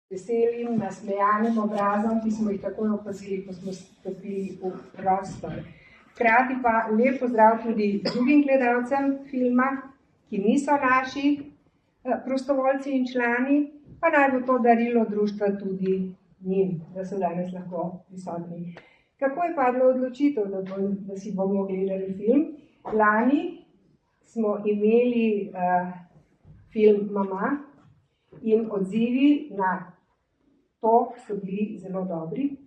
veselim, nasmejanim obrazom, ki smo jih takoj opazili, ko smo stopili v prostor. Hkrati pa lep pozdrav tudi drugim gledalcem filma, ki niso naši prostovoljci in člani, pa naj bo to darilo društva tudi njim, da so danes lahko prisotni. Kako je padla odločitev, da si bomo gledali film? Lani smo imeli film Mama in odzivi na to so bili zelo dobri.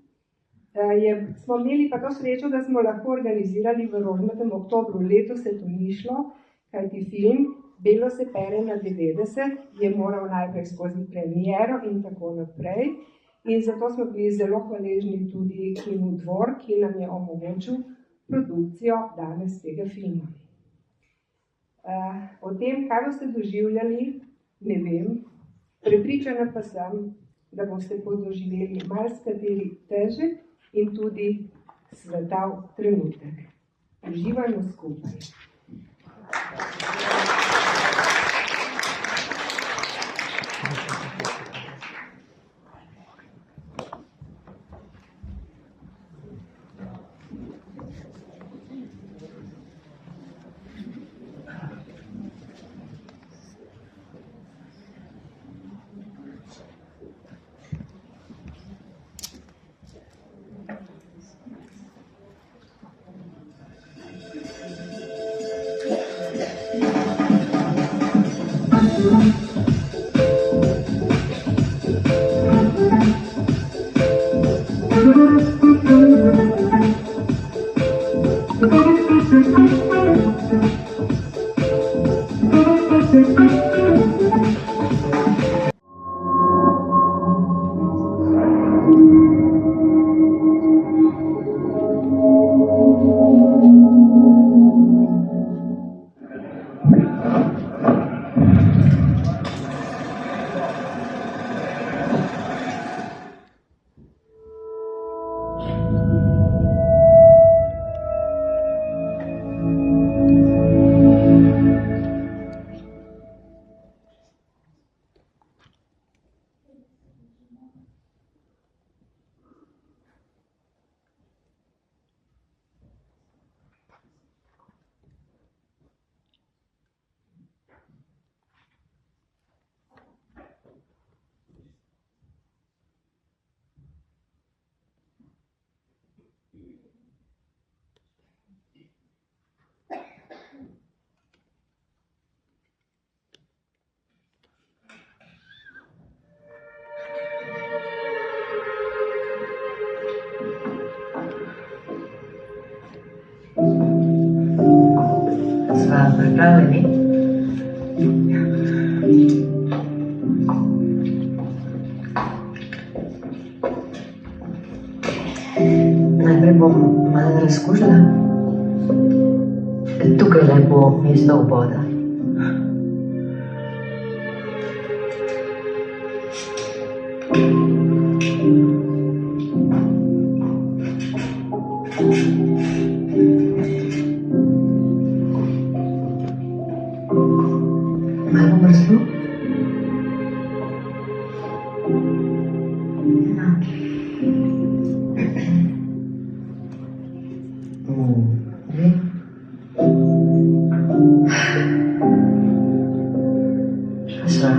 Smo imeli pa to srečo, da smo lahko organizirali v rožnatem oktobru. Letos se to ni šlo, kajti film Belo se pere na 90 je moral najprej skozi premiero in tako naprej. In zato smo bili zelo hvaležni tudi Kinu Dvor, ki nam je omogočil produkcijo danes tega filma. O tem, kaj boste doživljali, ne vem. Prepričana pa sem, da boste podoživeli marsikateri težek in tudi svetav trenutek. Uživajmo skupaj. Pripravljeni? Najprej bom malo razkužila. Tukaj bo mesto vboda. Malo mrzlo? Šla.